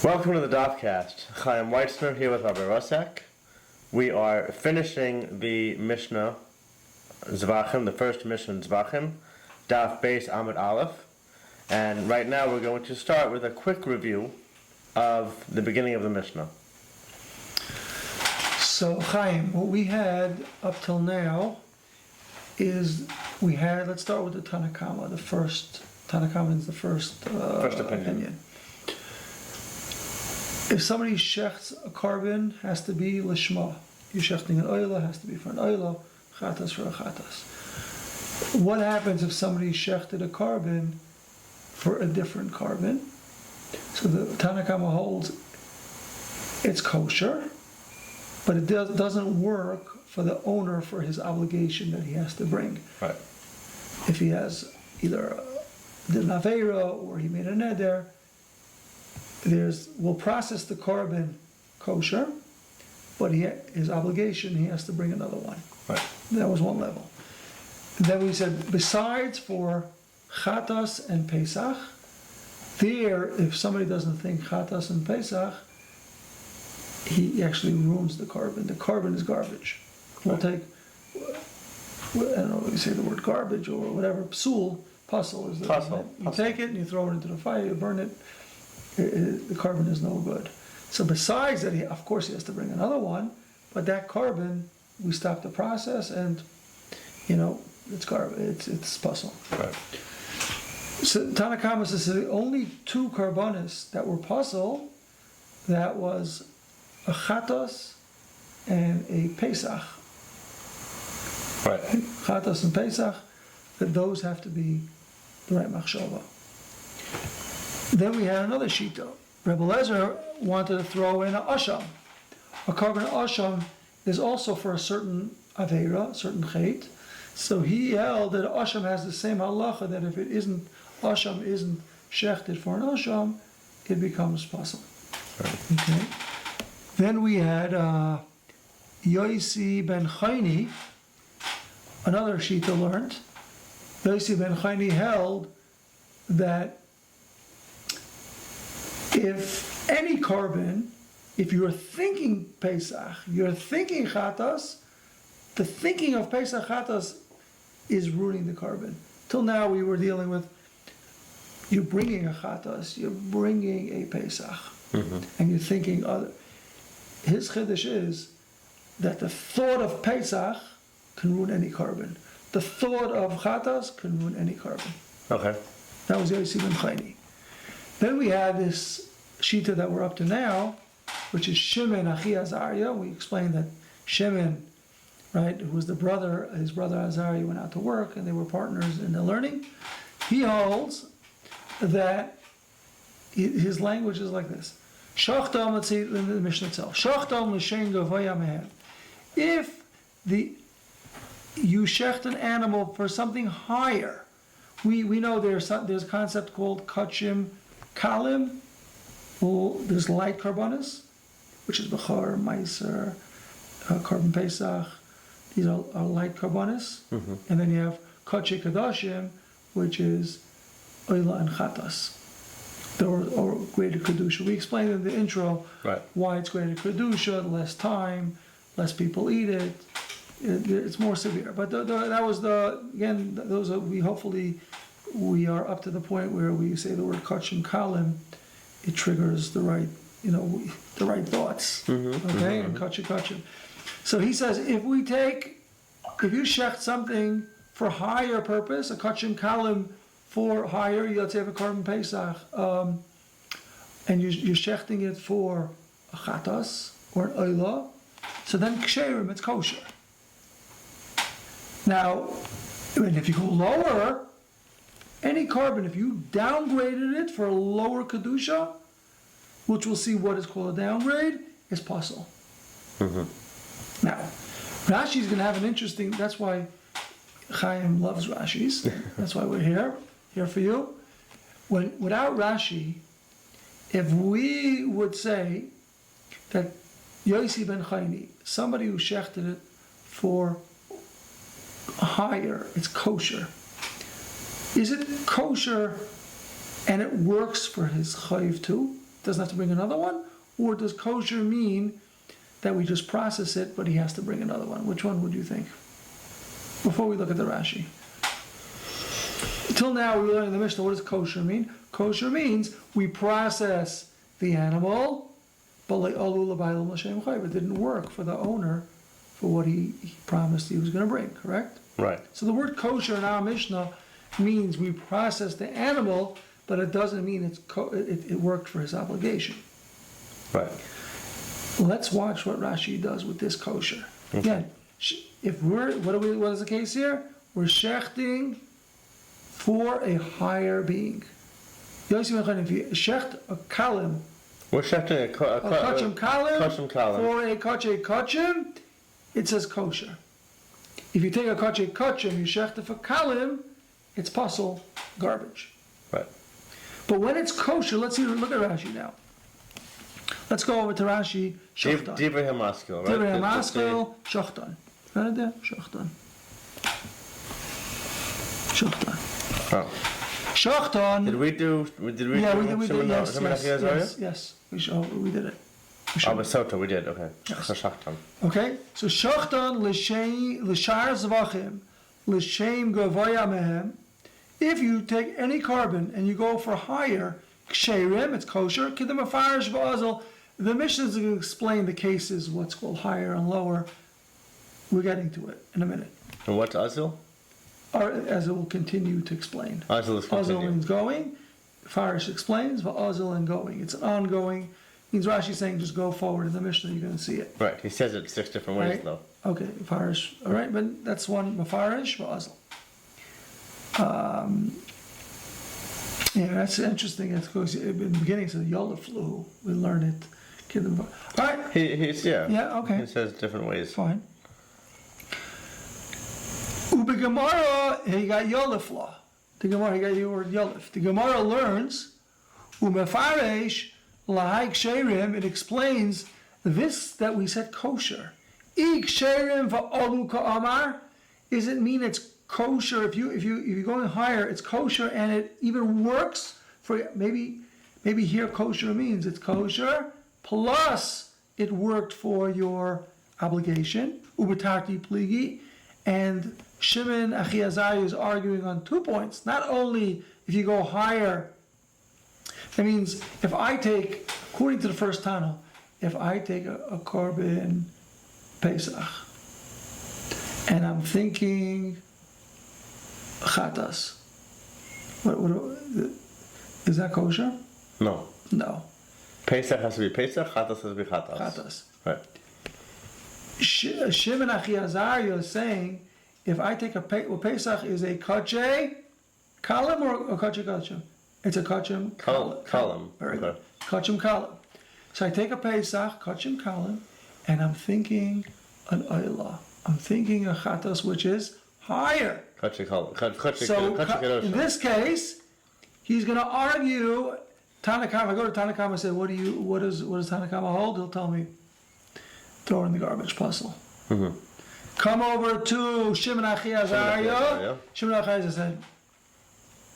Welcome to the Dafcast. Chaim Weitzner here with Rabbi Russak. We are finishing the mishnah Zevachim, the first mishnah Zevachim, Daf Beis Amud Aleph, and right now we're going to start with a quick review of the beginning of the mishnah. So Chaim, what we had up till now is let's start with the Tanakama. The first Tanakama is the first opinion. If somebody shechts a carbon, has to be lishma. You're shechting an oila, has to be for an oila, chatas for a chatas. What happens if somebody shechted a carbon for a different carbon? So the Tanakama holds it's kosher, but it doesn't work for the owner for his obligation that he has to bring. Right. If he has either the naveira or he made a neder, we'll process the carbon kosher, but his obligation, he has to bring another one. Right. That was one level. Then we said, besides for chatas and pesach, if somebody doesn't think chatas and pesach, he actually ruins the carbon. The carbon is garbage. We'll take, I don't know if you say the word garbage or whatever, puzzle is the Puzzle. You take it and you throw it into the fire, you burn it, the carbon is no good. So besides that, of course he has to bring another one, but that carbon, we stop the process and, it's garbage, it's puzzle. Right. So Tanakama says the only two carbonis that were puzzle, that was a chatos and a pesach. Right. Chatos and pesach, that those have to be the right machshava. Then we had another shita. Rabbi Lezer wanted to throw in a asham. A carbon asham is also for a certain aveira, a certain chait. So he held that asham has the same halacha, that if asham isn't shechted for an asham, it becomes pasul. Right. Okay. Then we had Yosi ben Chayni, another shita learned. Yosi ben Chayni held that if any carbon, if you're thinking Pesach, you're thinking Chatas, the thinking of Pesach Chatas is ruining the carbon. Till now we were dealing with, you're bringing a Chatas, you're bringing a Pesach, and you're thinking other. His chiddush is that the thought of Pesach can ruin any carbon. The thought of Chatas can ruin any carbon. Okay. That was Yosi ben Chayni. Then we had this shita that we're up to now, which is Shimon Achi Azariah. We explained that Shimon, right, who was his brother Azariah went out to work and they were partners in the learning. He holds that his language is like this. Shachtam, let's see in the mishnah itself. Shachtam l'shein gavoya mehem. If you shecht an animal for something higher, we know there's a concept called kachim kalim. Well, there's light carbonis, which is bechar, meiser, carbon pesach. These are light carbonis, and then you have kachim kadashim, which is oila and chatas, or greater kedusha. We explained in the intro why it's greater kedusha, less time, less people eat it. It's more severe. But that was those are we are up to the point where we say the word kachim kalim, it triggers the right thoughts. Okay, and kachim. So he says if you shecht something for higher purpose, a kachim kalim for higher, let's say have a carbon pesach, and you're shechting it for a chatas or an oila, so then ksherim, it's kosher. Now, if you go lower, any carbon, if you downgraded it for a lower kedusha, which we'll see what is called a downgrade, is pasul. Now, Rashi's going to have an interesting. That's why Chaim loves Rashi's. That's why we're here for you. Without Rashi, if we would say that Yosi ben Chayni, somebody who shechted it for higher, it's kosher. Is it kosher and it works for his chayiv too? doesn't have to bring another one? Or does kosher mean that we just process it, but he has to bring another one? Which one would you think? Before we look at the Rashi. Until now, we learned in the Mishnah, what does kosher mean? Kosher means we process the animal, but it didn't work for the owner for what he promised he was going to bring, correct? Right. So the word kosher in our Mishnah means we process the animal, but it doesn't mean it worked for his obligation. Right. Let's watch what Rashi does with this kosher. Okay. Again, what is the case here? We're shechting for a higher being. If you shecht a kalim, We're shechting a kachim kalim for a kachim, it says kosher. If you take a kachim, you shecht it for kalim, it's pasul, garbage. Right. But when it's kosher, look at Rashi now. Let's go over to Rashi. Shachtan. Divrei hamaskil, right? Divrei hamaskil, shachtan. Right there? Shachtan. Shachtan. Oh. Shachtan. Did we do? We did. Yes. We did it. Besota, we did. Okay. Yes. So shachtan. Okay. So shachtan l'shar Zevachim l'shem gavoya mehem. If you take any carbon and you go for higher, ksherim, it's kosher. Kidem afarish v'azal. The Mishnah is going to explain the cases, what's called higher and lower. We're getting to it in a minute. And what's azil? Or as it will continue to explain. Azil is Azil continue. means going. Farish explains, v'azil and going. It's an ongoing. Means Rashi saying just go forward in the Mishnah, you're going to see it. Right. He says it 6 different ways Right. though. Okay, farish. All right, but that's one. Mafarish, v'azil. Yeah, that's interesting. That's because in the beginning it says Yolaflu. We learn it. All right. He's Yeah, okay. He says different ways. Fine. Ube Gemara, he got Yolafla. The Gemara, he got the word Yolaf. The Gemara learns, Umefaresh, Lahaik Sherim, it explains this that we said kosher. Ik Sherim va'olu ka'amar, does it mean it's kosher? If you're going higher, it's kosher and it even works for maybe here kosher means it's kosher plus it worked for your obligation. Ubetarti pligi, and Shimon Achiazari is arguing on 2 points. Not only if you go higher, that means if I take, according to the first Tana, if I take a korban Pesach and I'm thinking chatas, what is that kosher? No. No. Pesach has to be Pesach. Chatas has to be chatas. Chatas. Right. Shimon Achiazari is saying, if I take Pesach is a kache kalim or a kache kachim? It's a kachim Kalim. Very good. Okay. Kachim kalim. So I take a Pesach, kachim kalim, and I'm thinking an oila. I'm thinking a chatas which is higher. So in this case, he's going to argue. Tanakama, I go to Tanakama and say, what does Tanakama hold? He'll tell me, throw it in the garbage puzzle. Mm-hmm. Come over to Shimon Achiazariah. Shimon Achiazariah said,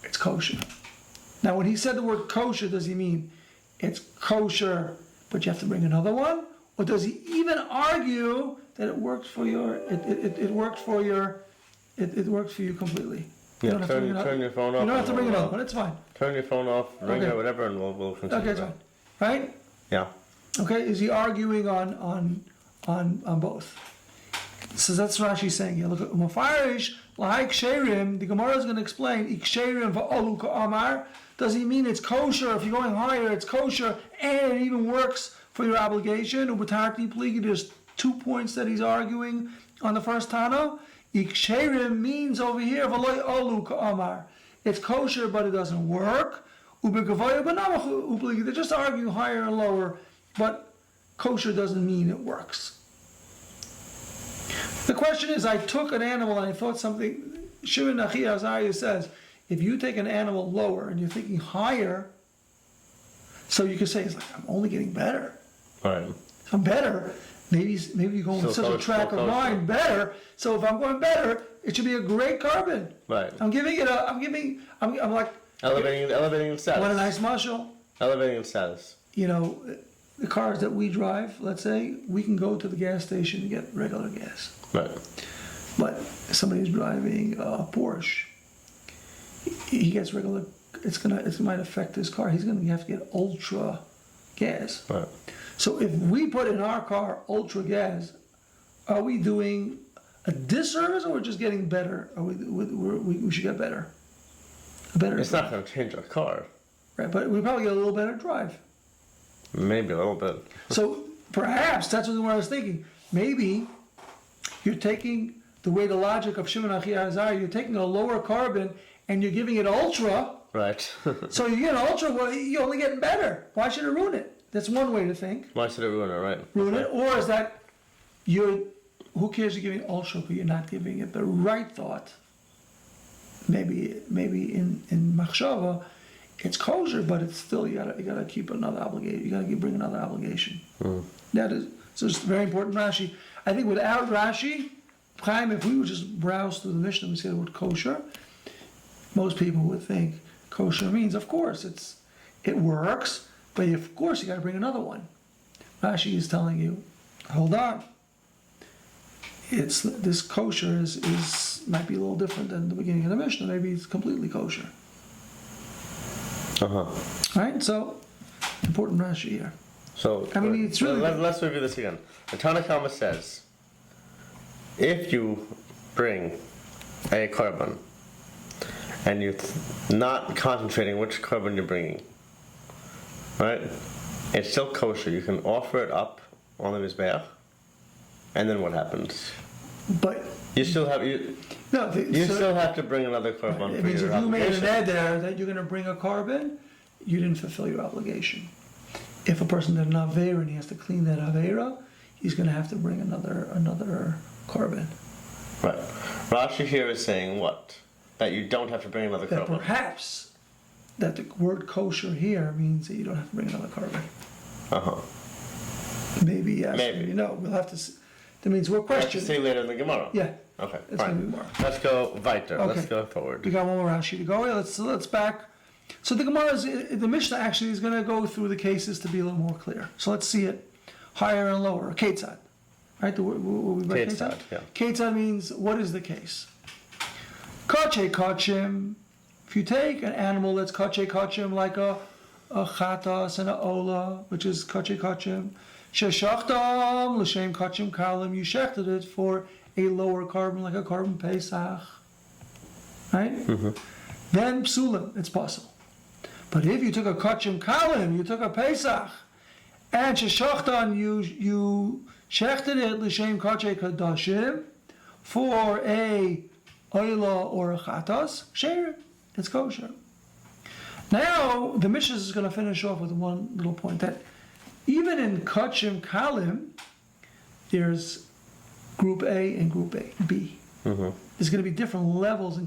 it's kosher. Now, when he said the word kosher, does he mean it's kosher, but you have to bring another one? Or does he even argue that it works for your, it works for you completely? You Yeah, turn your phone off. You don't have to bring another one, it's fine. Turn your phone off, ring Okay. it, whatever, and we'll continue. Okay, it's fine. Right? Yeah. Okay, is he arguing on both? So that's Rashi saying. Yeah, look at Mufarish, like Sherim, the Gemara is going to explain, Ik Sherim va'olu ka'amar. Does he mean it's kosher? If you're going higher, it's kosher, and it even works for your obligation. Ubatarti pligi, there's 2 points that he's arguing on the first Tana. Ik Sherim means over here, v'loy olu ka'amar. It's kosher, but it doesn't work. Ubegavoya b'namachu upligi. They're just arguing higher and lower, but kosher doesn't mean it works. The question is, I took an animal and I thought something. Shimon Achiazariah says, if you take an animal lower and you're thinking higher, so you could say, it's like, I'm only getting better. Right. I'm better. Maybe you're going with such a track of mine, better. So if I'm going better, it should be a great carbon. Right. I'm like, Elevating the status. what a nice mashal. Elevating in status. You know, the cars that we drive, let's say, we can go to the gas station and get regular gas. Right. But if somebody's driving a Porsche, he gets regular. It might affect his car. He's gonna have to get ultra gas. Right. So if we put in our car ultra gas, are we doing a disservice, or we're just getting better? We should get better. A better. It's not going to change our car. Right, but we probably get a little better drive. Maybe a little bit. So perhaps that's what I was thinking. Maybe you're taking the way the logic of Shimon Achi Hazar, you're taking a lower carbon and you're giving it ultra. Right. So you get ultra, well, you're only getting better. Why should it ruin it? That's one way to think. Why should it ruin it, right? Ruin it, or is that who cares you're giving ultra, but you're not giving it the right thought? Maybe in Machshava, it's kosher, but it's still you gotta keep another obligation. You gotta bring another obligation. That is so it's very important. Rashi. I think without Rashi, Chaim, if we would just browse through the mishnah and see the word kosher, most people would think kosher means, of course, it works, but of course you gotta bring another one. Rashi is telling you, hold on. This kosher is might be a little different than the beginning of the mishnah. Maybe it's completely kosher. Right, so important Rashi here. So I mean, it's really let's review this again. The Tanakh says, if you bring a korban and you're not concentrating which korban you're bringing, right? It's still kosher. You can offer it on the mizbeach, and then what happens? But you still have still have to bring another korban. It means if you made an ed there that you're going to bring a korban, you didn't fulfill your obligation. If a person did an aveira and he has to clean that aveira, he's going to have to bring another korban. Right. Rashi here is saying what? That you don't have to bring another That korban. perhaps that the word kosher here means that you don't have to bring another korban. Maybe yes. Maybe no. We'll have to. That means we're questioning. See later in the gemara. Yeah. Okay. It's going to be more. Let's go Weitzner. Okay. Let's go forward. We got one more Rashi to go. Let's back. So the Gemara the Mishnah actually is going to go through the cases to be a little more clear. So let's see it higher and lower. Ketzad, right? Ketzad. Yeah. Ketzad means what is the case? Kache kachim. If you take an animal that's kache kachim, like a chatas and a ola, which is kache kachim, sheshachtam l'shem kachim kalim, you shechted it for a lower carbon, like a carbon pesach, right? Then psulim, it's possible. But if you took a kachim kalim, you took a pesach, and sheshachtan, you shechted it l'shem kache kadashim for a oila or a chatas, share it. It's kosher. Now, the Mishnah is going to finish off with one little point, that even in kachim kalim, there's group A and group B. There's going to be different levels in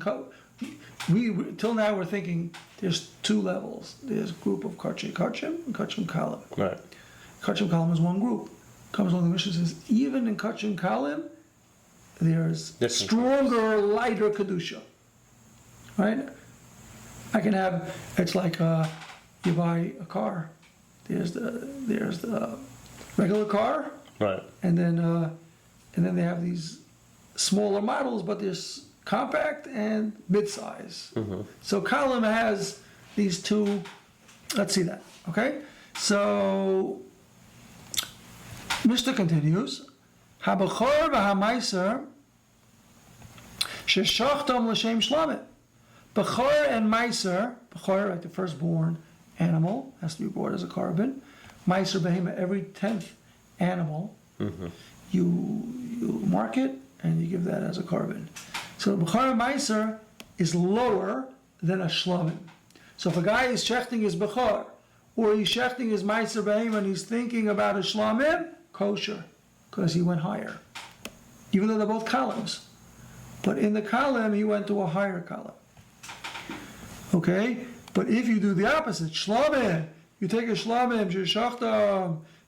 till now we're thinking there's two levels. There's a group of kachim and kachim kalim. Right. Kachim kalim is one group. Comes along the Mishnah says even in kachim kalim, there's stronger, lighter kedusha. Right? I can have, it's like you buy a car. There's the regular car, right, and then they have these smaller models, but there's compact and mid-size. So Kalim has these two. Let's see that. Okay, so Mishnah continues. Habachor v'hamaiser sheshachtam l'shem shlamit. Bechor and Meiser, Bechor, like the firstborn animal, has to be brought as a carbon. Meiser behema, every 10th animal, you mark it and you give that as a carbon. So Bechor and Meiser is lower than a shlamim. So if a guy is shechting his Bechor, or he's shechting his Meiser behema and he's thinking about a shlamim, kosher, because he went higher. Even though they're both columns. But in the column, he went to a higher column. Okay, but if you do the opposite, shlamim, you take a shlamim,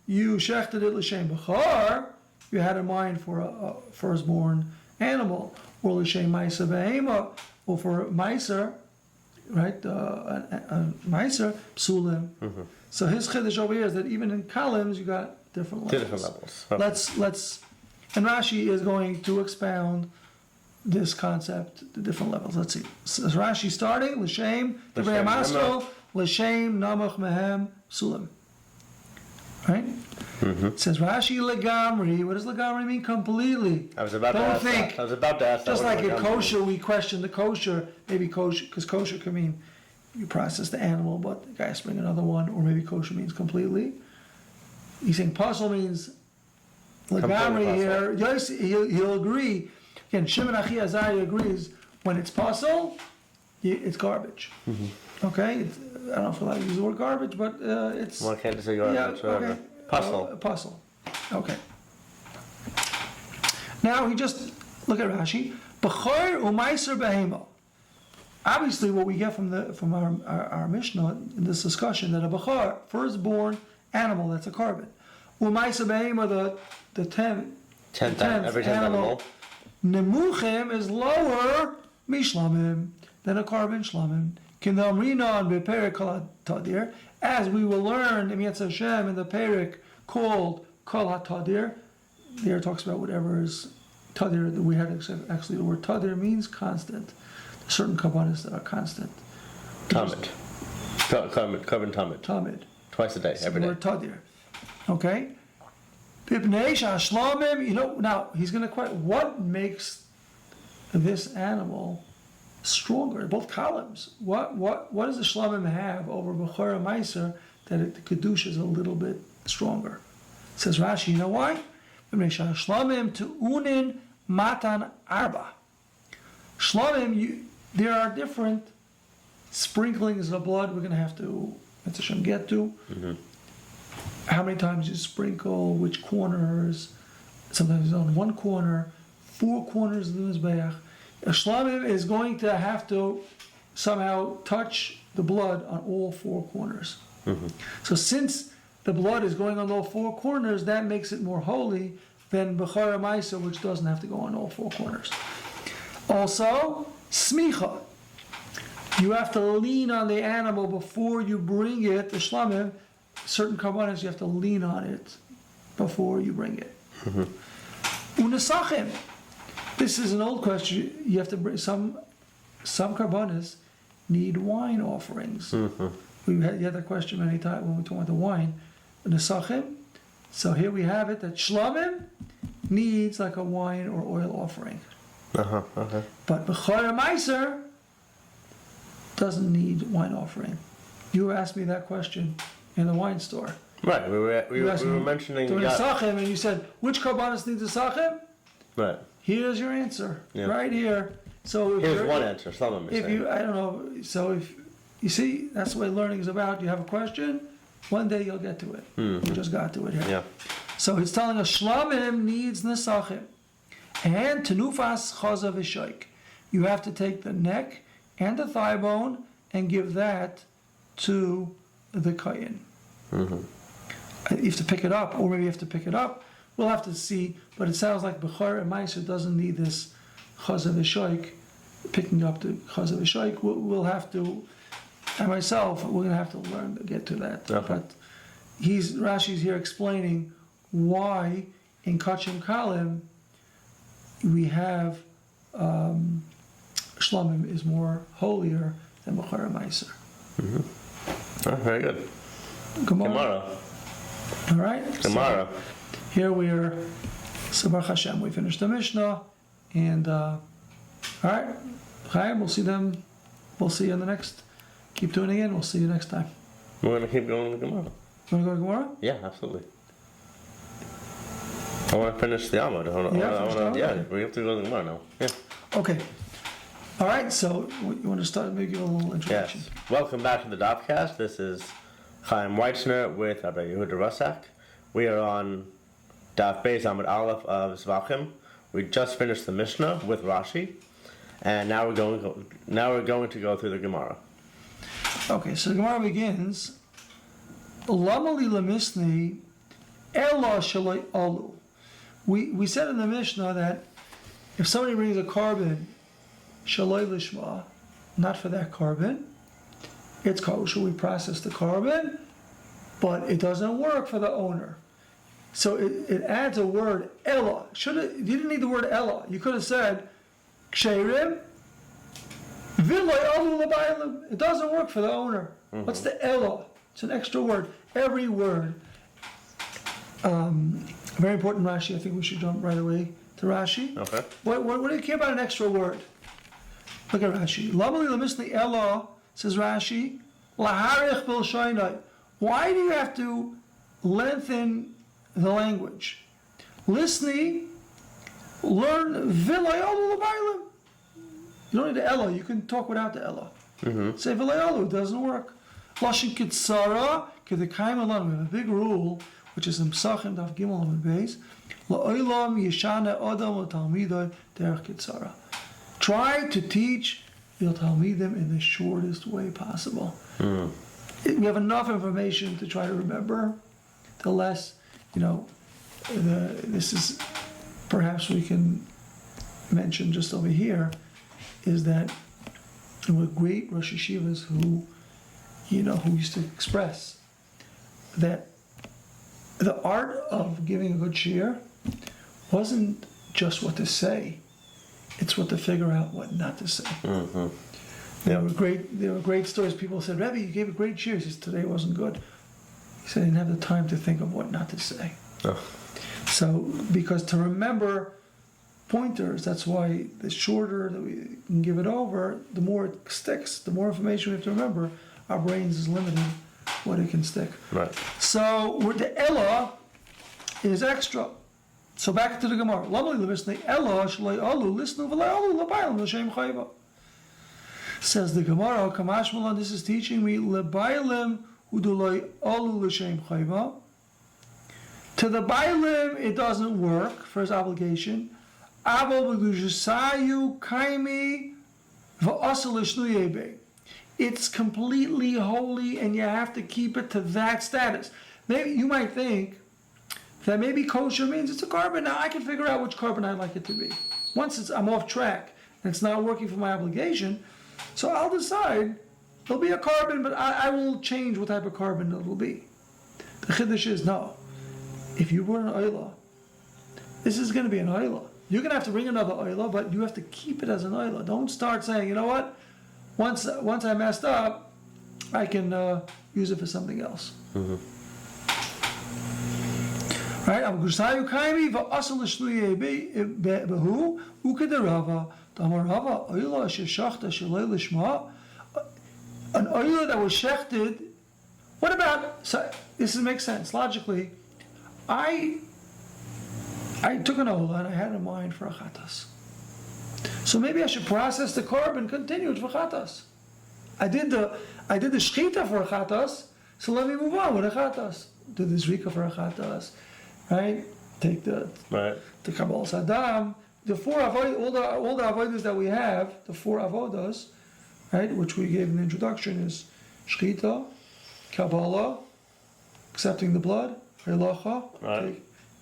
you shechted it l'shem b'char, you had in mind for a firstborn animal, or l'shem ma'aser behema, or for ma'aser, right, a Meiser, Psulim. So his chiddush over here is that even in columns you got different levels. Different levels. Okay. And Rashi is going to expound this concept, the different levels. Let's see. So Rashi starting, L'shem, Devrei Masro, L'shem, Namach Mehem, Psulim. Right? It says Rashi legamri. What does legamri mean? Completely. I was about to ask that. I was about to ask that. Just What like does in legamri kosher, mean? we question the kosher. Maybe kosher, because kosher can mean you process the animal, but the guy's bring another one, or maybe kosher means completely. He's saying puzzle means legamri here. Yes, he'll agree. Again, Shimon Achi Azariah agrees when it's puzzle, it's garbage. Okay, I don't know if I'm allowed to use the word garbage, but it's. Well, I can't say garbage. Okay. Puzzle. Puzzle. Okay. Now he just look at Rashi. B'chor u'maiser behemo. Obviously, what we get from our mishnah in this discussion that a b'chor, firstborn animal, that's a carbon. U'maiser behemo, the tenth Every 10th animal. Nemuchim is lower mishlamim than a carbon shlamim. As we will learn in Yetz Hashem in the Perek called Kol HaTadir, there it talks about whatever is Tadir. We had actually the word Tadir means constant. There's certain kabbanis that are constant. Tamid. Carbon tamid. Tamid. Twice a day, every day. The word Tadir. Okay? Pipnei Shashlamim, now he's going to question what makes this animal stronger, both columns. What does the shlamim have over Bechor and Meiser that the kedusha is a little bit stronger? Says Rashi, you know why? Shlamim to unin matan arba. Shlamim, there are different sprinklings of blood we're going to have to get to. How many times you sprinkle, which corners, sometimes on one corner, 4 corners of the Mizbeach. A shlamim is going to have to somehow touch the blood on all 4 corners. So since the blood is going on all 4 corners, that makes it more holy than Bechor Maisa, which doesn't have to go on all 4 corners. Also, smicha. You have to lean on the animal before you bring it, the shlamim. Certain karbanos, you have to lean on it before you bring it. Unesachim. This is an old question. You have to bring some karbanos need wine offerings. We had that question many times when we talked about the wine. Unesachim. So here we have it that shlamim needs like a wine or oil offering. But Bechor Meiser doesn't need wine offering. You asked me that question in the wine store. Right, we were mentioning the Sachem, and you said, which karbanos needs a Sachem? Right. Here's your answer, right here. So if here's one answer, some if you, I don't know, so if, you see, that's the way learning is about. You have a question, one day you'll get to it. You just got to it here. Yeah. So it's telling us, Shlamim needs Nesachim. And Tenufas Chaza V'Shoik. You have to take the neck and the thigh bone and give that to the Kayin. You have to pick it up, or maybe you have to pick it up. We'll have to see, but it sounds like Bechor and Meiser doesn't need this Chaza V'Shoik, picking up the Chaza V'Shoik. We'll have to, and myself, we're going to have to learn to get to that. Okay. But Rashi's here explaining why in Kachim Kalim we have Shlamim is more holier than Bechor and Meiser. Oh, very good. Gemara. All right. Gemara. So here we are. So Baruch Hashem, we finished the Mishnah, and all right, Chaim, we'll see them. We'll see you in the next. Keep tuning in. We'll see you next time. We're going to keep going with Gemara. You want to go to Gemara? Yeah, absolutely. I want to finish the Amud. We have to go to Gemara now. Yeah. Okay. All right. So you want to start? Maybe give a little introduction. Yes. Welcome back to the Dafcast. This is Chaim Weitzner with Rabbi Yehuda Russak. We are on Daf Beis Amud Aleph of Zevachim. We just finished the Mishnah with Rashi, and now we're going to go through the Gemara. Okay, so the Gemara begins. Lama li lemisni ela shaloi alu. We said in the Mishnah that if somebody brings a carbon shaloi lishma, not for that carbon, it's kosher, we process the carbon, but it doesn't work for the owner. So it adds a word, ella. You didn't need the word ella. You could have said, ksherim, v'lo alu l'baylim. It doesn't work for the owner. What's the ella? It's an extra word. Every word. Very important Rashi. I think we should jump right away to Rashi. Okay. What do you care about an extra word? Look at Rashi. Lamali l'misli ella, says Rashi, laharich b'lshaynai. Why do you have to lengthen the language? Listening, learn v'layolu l'baylim. You don't need the ella. You can talk without the ella. Say v'layolu. It doesn't work. Lashon kitzara k'dekayim alam. We have a big rule, which is in Pesachim Daf Gimel and Beis. La'olam yishana adam l'talmidai derech kitzara. Try to teach your talmidim in the shortest way possible. We have enough information to try to remember. The less, this is perhaps we can mention just over here is that there were great Rosh Yeshivas who used to express that the art of giving a good shiur wasn't just what to say, it's what to figure out what not to say. There were great stories. People said, Rabbi, you gave a great shiur. He says, today wasn't good. He said, I didn't have the time to think of what not to say. So, because to remember pointers, that's why the shorter that we can give it over, the more it sticks, the more information we have to remember. Our brains is limited what it can stick. Right. So, with the Ella is extra. So back to the Gemara. Says the Gemara, Kamash Malan, this is teaching me, Lebailim uduloi alu l'shem chayva. To the Bailim, it doesn't work for his obligation. Abel b'gushasayu kaimi v'asal l'shnuyebe. It's completely holy, and you have to keep it to that status. Maybe you might think that maybe kosher means it's a carbon. Now I can figure out which carbon I'd like it to be. Once I'm off track and it's not working for my obligation, so I'll decide it'll be a carbon, but I will change what type of carbon it will be. The chiddush is no. If you brought an oila, this is going to be an oila. You're going to have to bring another oila, but you have to keep it as an oila. Don't start saying, you know what? Once I messed up, I can use it for something else. Right? An oila that was shechted. What about? So this makes sense logically. I took an oila and I had in mind for a chatas. So maybe I should process the carbon, continue it for chatas. I did the shchita for a chatas, so let me move on with a chatas. Do the zrika for a chatas, right? Take the kabbalah sadam, the four avodah, all the avodas that we have, the four avodas, right, which we gave in the introduction is shchita, kabbalah, accepting the blood, halacha,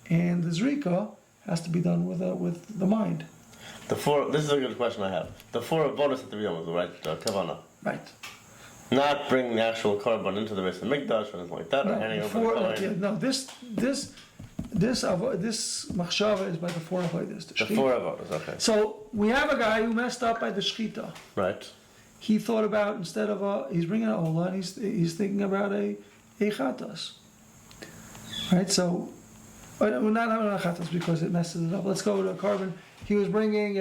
and the zrika has to be done with the mind. This is a good question I have. The four avodas at the Yom, right? Kavana. Right. Not bringing the actual carbon into the Beis Hamikdash or anything like that, or handing over the no, this machshava is by the four avodas. The four avodas, okay. So we have a guy who messed up by the shchita. Right. He thought about, instead of he's bringing an ola, and he's thinking about a chatas. Right. So, not chatas because it messes it up. Let's go to a carbon. He was bringing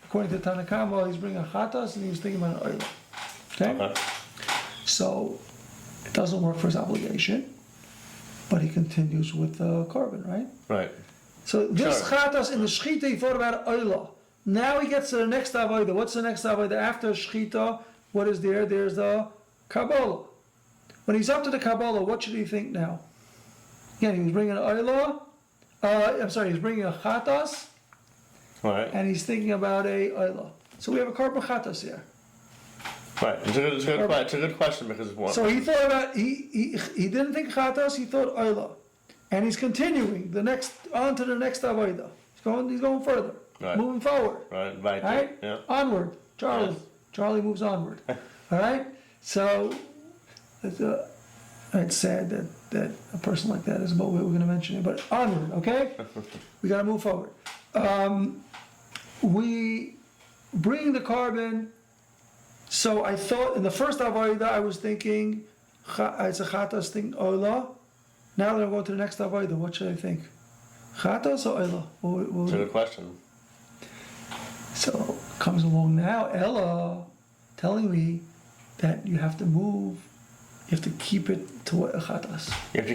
according to Tanakama, he's bringing a chatas, and he was thinking about an oila. Okay? So, it doesn't work for his obligation, but he continues with the carbon, right? Right. So, this chatas in the shchita, he thought about oila. Now he gets to the next avodah. What's the next avodah? After shchita, what is there? There's the kabbalah. When he's up to the kabbalah, what should he think now? Again, he was bringing an oila. He's bringing a chatas. Right. And he's thinking about a oila. So we have a carbon chatas here. Right. It's a good question because it's one. So he thought about he didn't think chatas. He thought oila, and he's continuing on to the next avodah. He's going further, moving forward. Right. Yeah. Onward. Charlie moves onward. All right. So it's sad that a person like that is about what we're going to mention it. But onward, okay? We got to move forward. We bring the carbon. So I thought in the first avodah I was thinking it's a chatas thing, oila. Now that I'm going to the next avodah, what should I think? Chatas or oila? That's a good question. So comes along now, Ella, telling me that you have to move. You have to keep it to what chatas. You have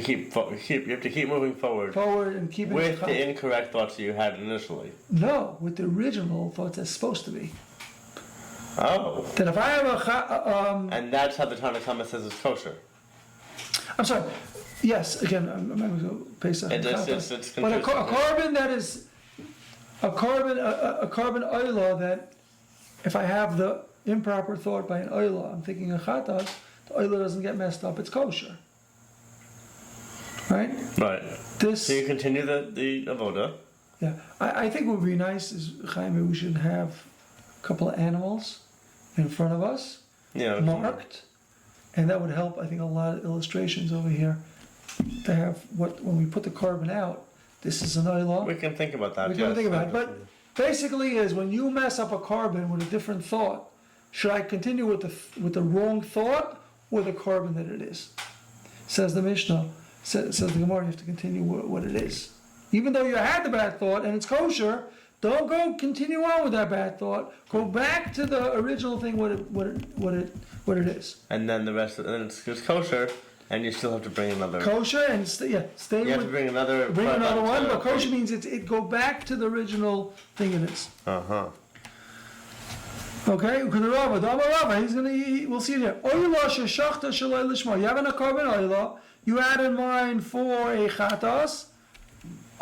to keep moving forward. Forward and keep it with to the incorrect thoughts that you had initially. No, with the original thoughts that's supposed to be. Oh. That if I have a and that's how the Tanna Kama says it's kosher. I'm sorry. Yes, again, I'm going to go Pesach. It's but a carbon that is a carbon oila that if I have the improper thought by an oila, I'm thinking a chatas, the oila doesn't get messed up. It's kosher, right? Right. This. So you continue the avoda. Yeah, I think what would be nice is Chaim, we should have a couple of animals in front of us, marked, and that would help. I think a lot of illustrations over here to have when we put the carbon out. This is an oila. We can think about that. We can think about it, but basically, is when you mess up a carbon with a different thought, should I continue with the wrong thought or the carbon that it is? Says the mishnah. Says the gemara, you have to continue what it is. Even though you had the bad thought and it's kosher, don't continue on with that bad thought. Go back to the original thing, what it is. And then the rest of it's kosher, and you still have to bring another. Kosher and stay. You have to bring another. One, but kosher means it go back to the original thing it is. Okay, he's gonna. We'll see it here. You have a carbon oila. You had in mind for a chatas.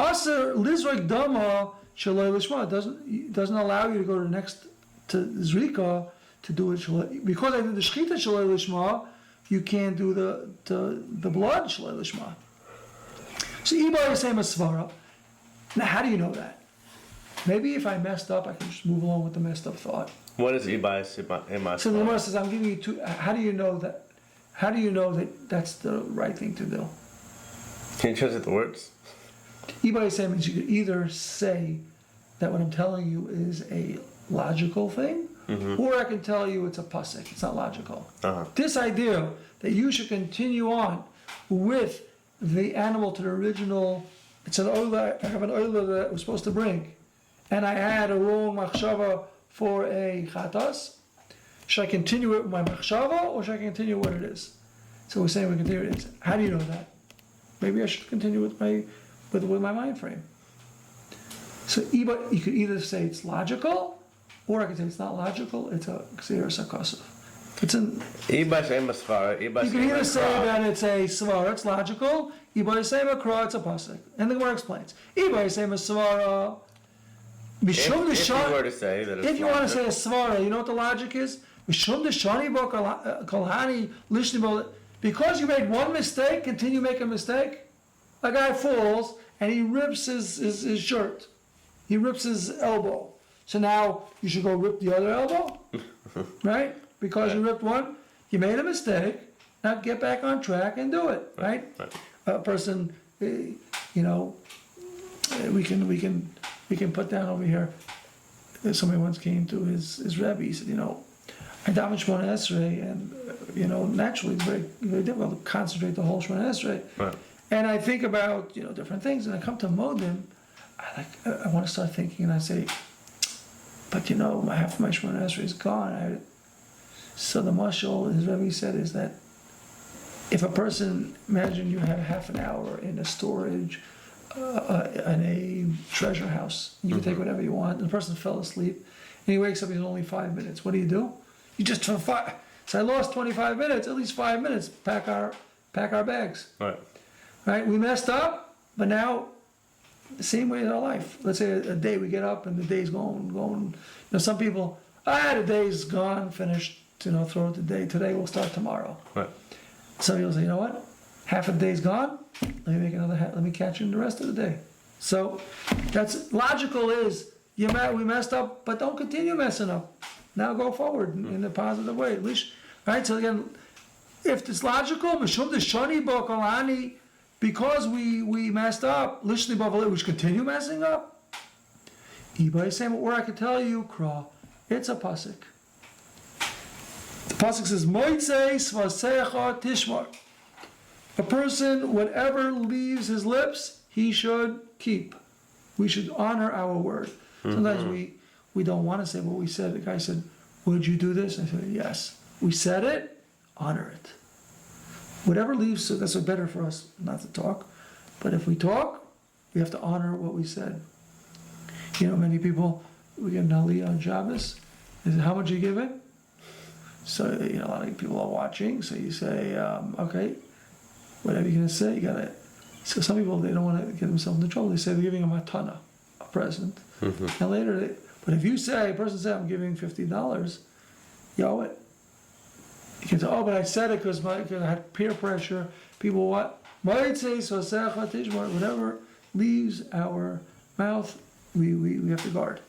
Aser lizrak dama shalei lishma doesn't allow you to go to the next to zrika to do it because I did the shchita shalei lishma. You can't do the blood shalei lishma. So ibar is same as svara. Now, how do you know that? Maybe if I messed up, I can just move along with the messed up thought. What is ibar? So the Gemara says, I'm giving you two. How do you know that? How do you know that that's the right thing to do? Can you translate the words? Ibai say means you could either say that what I'm telling you is a logical thing, or I can tell you it's a pasuk. It's not logical. This idea that you should continue on with the animal to the original. It's an oila. I have an oila that I was supposed to bring, and I had a wrong machshava for a chatas. Should I continue it with my machshava, or should I continue what it is? So we're saying we continue it. How do you know that? Maybe I should continue with my mind frame. So you could either say it's logical, or I could say it's not logical. It's a ksir sakasov. It's an. You can either say that it's a svara, it's logical. Ibai say makra, it's a pasuk, and the Gemara explains. Ibai say svara. If you were to say that, if you want to say a svara, you know what the logic is. Because you made one mistake, continue making a mistake. A guy falls and he rips his shirt. He rips his elbow. So now you should go rip the other elbow, right? Because you ripped one, you made a mistake. Now get back on track and do it, right? A person, we can put down over here. Somebody once came to his Rabbi. He said, I daven Shemona Esrei, and naturally it's very, very difficult to concentrate the whole Shemona Esrei. Right. And I think about different things, and I come to Modim. I want to start thinking, and I say, but half of my Shemona Esrei is gone. So the mashal, his Rebbe said, is that if a person, imagine you have half an hour in a storage, in a treasure house, you can take whatever you want. And the person fell asleep, and he wakes up. He's only 5 minutes. What do? You just took 5. So I lost 25 minutes. At least 5 minutes. Pack our bags. Right. We messed up, but now the same way in our life. Let's say a day we get up and the day's going. Some people, the day's gone, finished. Throw it today. Today we'll start tomorrow. Right. Some people say, you know what? Half of the day's gone. Let me make another half. Let me catch you in the rest of the day. So that's logical. Is we messed up, but don't continue messing up. Now go forward in a positive way. At least Right? So again, if it's logical, mishum deshani bo kolani, because we messed up, lishni bavale, we should continue messing up. Ibai saying, or I could tell you, kra, it's a pasuk. The pasuk says, Moitzeis vasecha tishmar. A person, whatever leaves his lips, he should keep. We should honor our word. Sometimes we don't want to say what we said. The guy said, would you do this? I said, yes. We said it, honor it. Whatever leaves, so that's better for us not to talk. But if we talk, we have to honor what we said. You know, many people, we get an aliyah on Shabbos. They say, how much are you giving? So, you know, a lot of people are watching. So you say, okay, whatever you're going to say, you got to. So some people, they don't want to get themselves into trouble. They say they're giving a matana, a present. And later, but if you say, a person says, I'm giving $50, you owe it. You can say, oh, but I said it because I had peer pressure. People what? Whatever leaves our mouth, we have to guard.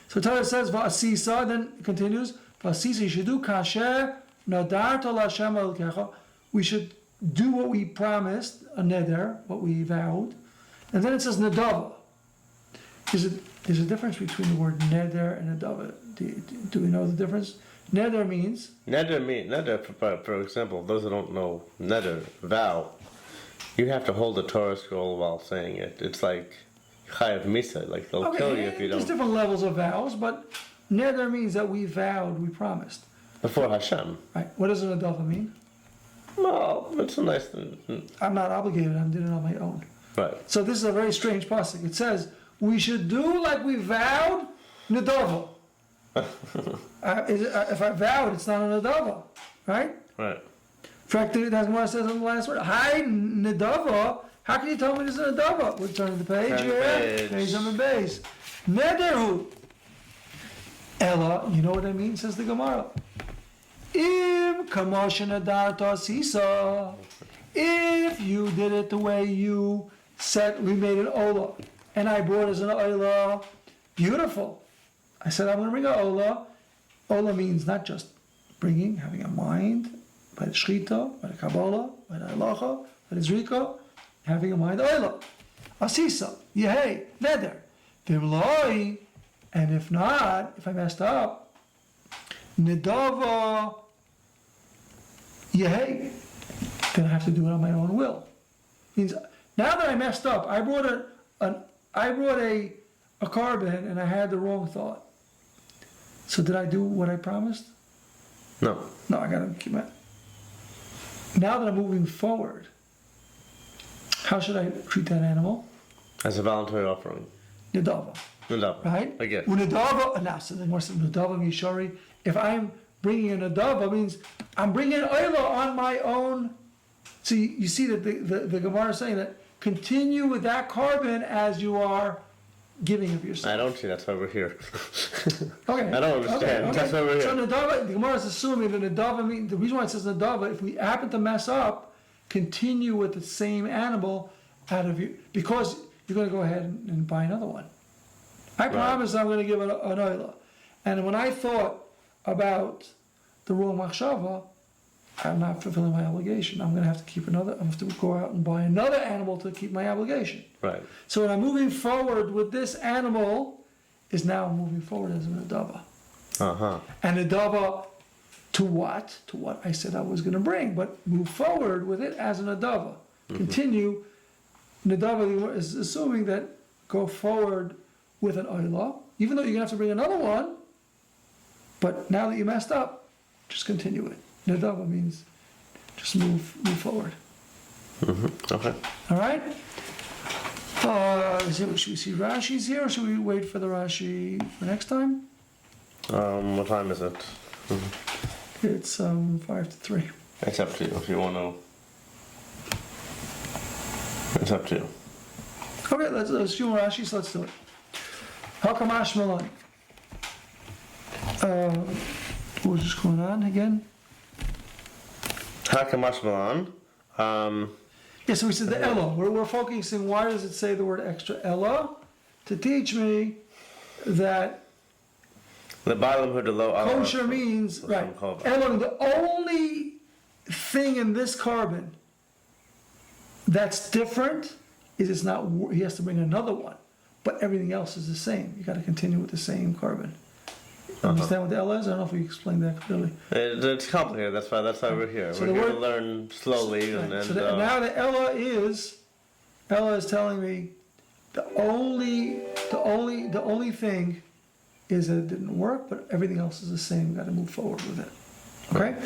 So Torah says, V'asisa, then it continues, V'asisa, you should do kasher, nadarta l'Hashem elkecha. We should do what we promised, a neder, what we vowed. And then it says nadava. There's a difference between the word neder and nadava. Do we know the difference? Neder means? Neder, for example, those who don't know neder, vow, you have to hold the Torah scroll while saying it. It's like Chaim Misa, like they'll kill you if you don't. There's different levels of vows, but neder means that we vowed, we promised. Before Hashem. Right. What does an nadava mean? Well, it's a nice thing. I'm not obligated, I'm doing it on my own. Right. So this is a very strange pasuk. It says, we should do like we vowed, nadava. If I vowed, it's not a nadava, right? Right. In fact, that's what it says on the last word. Hi, nadava. How can you tell me this is a nadava? We're turning the page here. Page number base. Nederhu. Ella, you know what I mean? Says the Gemara. Im kamoshen adarta sisa. If you did it the way you said, we made an ola, and I brought as an ola, beautiful. I said, I'm going to bring an ola. Ola means not just bringing, having a mind, by the shchita, by the kabbalah, by the halacha, by the zrika, having a mind, ola. Asisa, yehei, neder. Vimloi, and if not, if I messed up, nidava, yehei, then I have to do it on my own will. Means now that I messed up, I brought a carbon and I had the wrong thought. So did I do what I promised? No. No, I gotta keep my. Now that I'm moving forward, how should I treat that animal? As a voluntary offering. Nidava. Nidava. Right? I get. Nidava. Now, so the more says nidava mishari. If I'm bringing a nidava, means I'm bringing oila on my own. So you see that the Gemara is saying that continue with that carbon as you are giving of yourself. I don't see. That's why we're here. Okay. I don't understand. Okay. That's why we're here. So Nadava, the Gemara is assuming that Nadava means, the reason why it says Nadava, if we happen to mess up, continue with the same animal out of you, because you're going to go ahead and buy another one. I promise I'm going to give an oila. And when I thought about the wrong machshava, I'm not fulfilling my obligation. I'm going to have to keep another, I have to go out and buy another animal to keep my obligation. Right. So when I'm moving forward with this animal, is now moving forward as an adava. Uh-huh. And adava to what? To what I said I was going to bring, but move forward with it as an adava. Continue. Nadava is assuming that go forward with an oila, even though you're going to have to bring another one, but now that you messed up, just continue it. Nadava means just move forward. Okay. All right? Should we see Rashi's here, or should we wait for the Rashi for next time? What time is it? It's 5 to 3. It's up to you if you want to. It's up to you. Okay, let's do Rashi, so let's do it. Hakamash Malani. What's just going on again? Hakamash Malan. Yeah, so we said the Ella. We're focusing, why does it say the word extra Ella? To teach me that The bottom who the low. Kosher means, right, Elon, the only thing in this carbon that's different is it's not, he has to bring another one, but everything else is the same. You got to continue with the same carbon. Understand what the Ella is? I don't know if we explained that clearly. It's complicated. That's why we're here. So we're here to learn slowly. Now the Ella is telling me the only thing is that it didn't work, but everything else is the same. We got to move forward with it. Okay.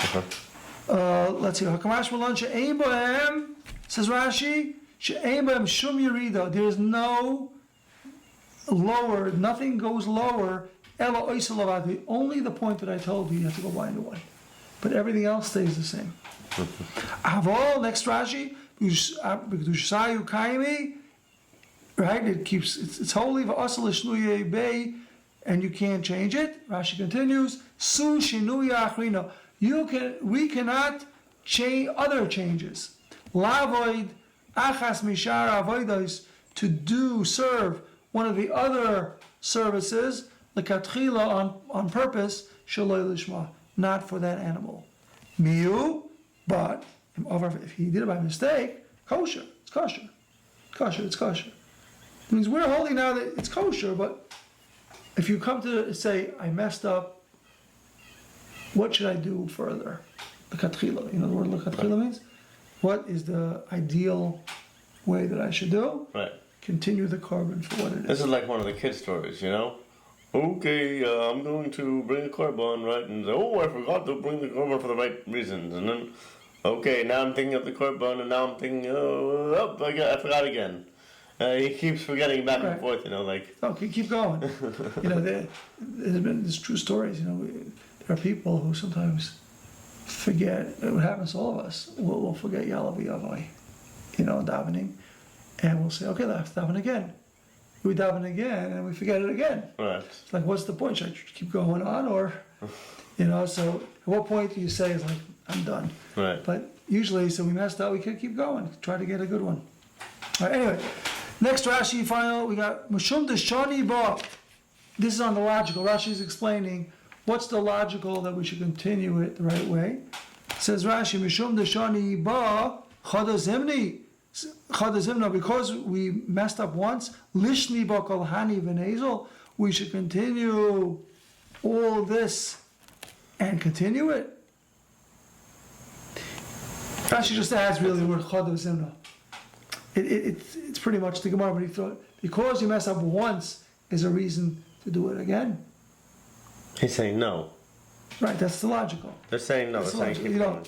Let's see. Hakamash Malan she'ein b'hem, says Rashi, she'ein b'hem shum yerida. There is no lower. Nothing goes lower. Ela oisalavad. Only the point that I told you have to go by into one, but everything else stays the same. Aval, next Rashi, B'kedushayu kaimi. Right, it's holy v'asal l'shnuyei bei, and you can't change it. Rashi continues, Su shinuya achrina. We cannot change other changes. Lavoid achas mishar avodos, to serve one of the other services, lekatchila, on purpose, shaloi lishma, not for that animal. Miu, but if he did it by mistake, kosher, it's kosher. It's kosher. It means we're holding now that it's kosher, but if you come to say, I messed up, what should I do further? Lekatchila, you know the word lekatchila means? What is the ideal way that I should do? Right. Continue the carbon for what it is. This is like one of the kid stories, you know? Okay, I'm going to bring a carbon, right? And I forgot to bring the carbon for the right reasons. And then, okay, now I'm thinking of the carbon, and now I'm thinking, I forgot again. He keeps forgetting back and forth, you know, like... Okay, keep going. You know, there's been these true stories, you know, there are people who sometimes forget, it happens to all of us, we'll forget Yalav Yavai, you know, davening, and we'll say, okay, let's daven again. We daven again, and we forget it again. Right. It's like, what's the point? Should I keep going on, or, you know, so at what point do you say, it's like, I'm done? Right. But usually, so we messed up, we could keep going, try to get a good one. All right, anyway. Next Rashi final, we got Mushum Deshani Ba. This is on the logical. Rashi is explaining what's the logical that we should continue it the right way. Says Rashi, Mushum Deshani Ba Chadazimni. Chadazimna, because we messed up once, Lishni Ba Kolhani V'Nezel, we should continue all this and continue it. Rashi just adds really the word Chadazimna. It's pretty much the Gemara, but he thought, because you mess up once is a reason to do it again. He's saying no. Right, that's the logical. They're saying no, they're saying keep going.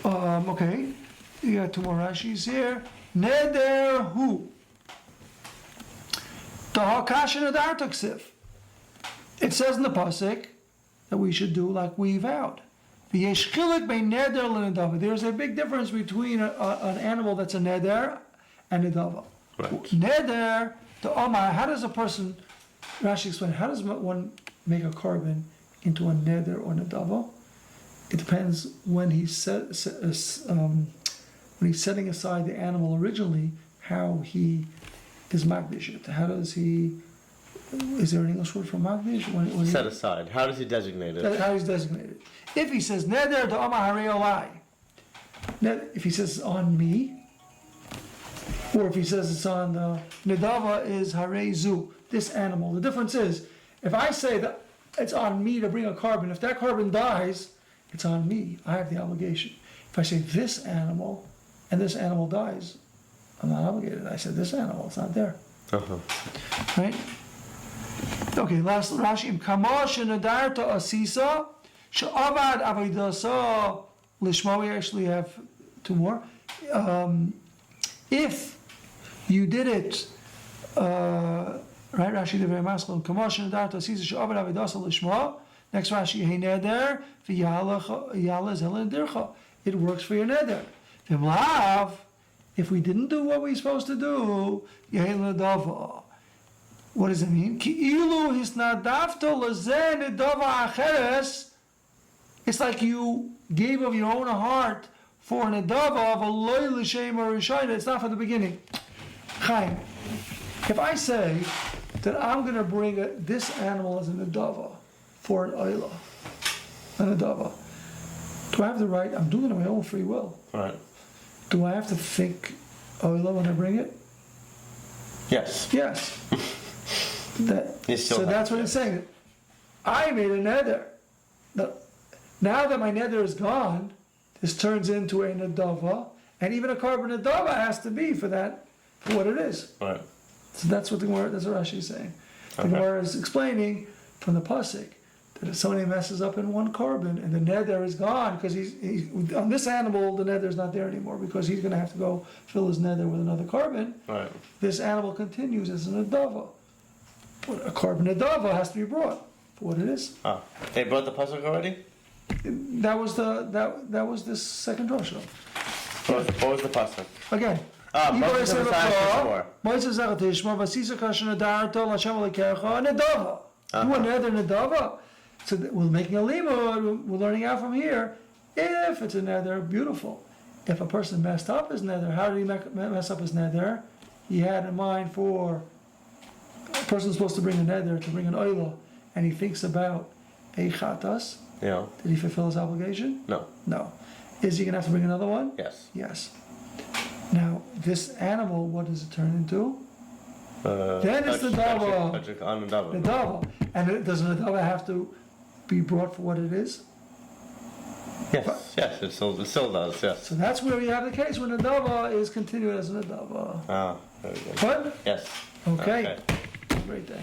Okay, you got two more Rashis here. Neder hu. Tahakashin adartaksif. It says in the pasuk that we should do like we vowed. There's a big difference between an animal that's a neder and a dava. Right. Neder, the Omar, how does a person, Rashi explained, how does one make a carbon into a neder or a dava? It depends when he's setting aside the animal originally, how he is magdish it. How does he, is there an English word for magdish? When Set aside. How does he designate it? How he's designated. If he says neder to Amar Harei Olai, if he says it's on me, or if he says it's on the nedava is Harei Zu, this animal. The difference is, if I say that it's on me to bring a carbon, if that carbon dies, it's on me. I have the obligation. If I say this animal, and this animal dies, I'm not obligated. I said this animal, it's not there. Right? Okay, last Rashi. Kamash nedarta asisa. Sha'avad avidasa lishma. We actually have two more. If you did it, right? Rashi the very masculine. Kamash nedarta asisa sha'avad avidasa lishma. Next Rashi, hey neder v'yala zelen dircha. It works for your neder. V'mlav. If we didn't do what we're supposed to do, yehel nedava. What does it mean? Ki'ilu hisnadavta lezen nedava acheres. It's like you gave of your own heart for an nedava of a loy l'shem or rishayna. It's not for the beginning. Chaim. If I say that I'm going to bring this animal as an adava for an oila, an adava. Do I have the right? I'm doing it on my own free will. Right. Do I have to think oila when I bring it? Yes. Yes. So that's what it's saying. I made a nether. Now that my nether is gone, this turns into a nadava, and even a carbon nadava has to be for what it is. Right. So that's what Rashi is saying. The Gemara is explaining from the pasuk that if somebody messes up in one carbon and the nether is gone, because he's on this animal, the nether is not there anymore because he's going to have to go fill his nether with another carbon. Right. This animal continues as an adava. But a carbon adava has to be brought for what it is. Ah, they brought the pasuk already? That was this second drasha. What was the pasuk? Again. Maseches Zevachim. Maseches Zevachim, Vasisa Kashan Adarto, Lashem Alekecha, Nadava. Do another Nadava. So we're making a limud, we're learning out from here. If it's a nether, beautiful. If a person messed up his nether, how did he mess up his nether? He had in mind for a person supposed to bring a nether, to bring an oila, and he thinks about a chatas. Yeah. Did he fulfill his obligation? No. No. Is he going to have to bring another one? Yes. Yes. Now, this animal, what does it turn into? Then it's the dava. The dava. And does the dava have to be brought for what it is? Yes, yes, it still does, yes. So that's where we have the case when the dava is continued as an adava. Ah, very good. What? Yes. Okay. Great day.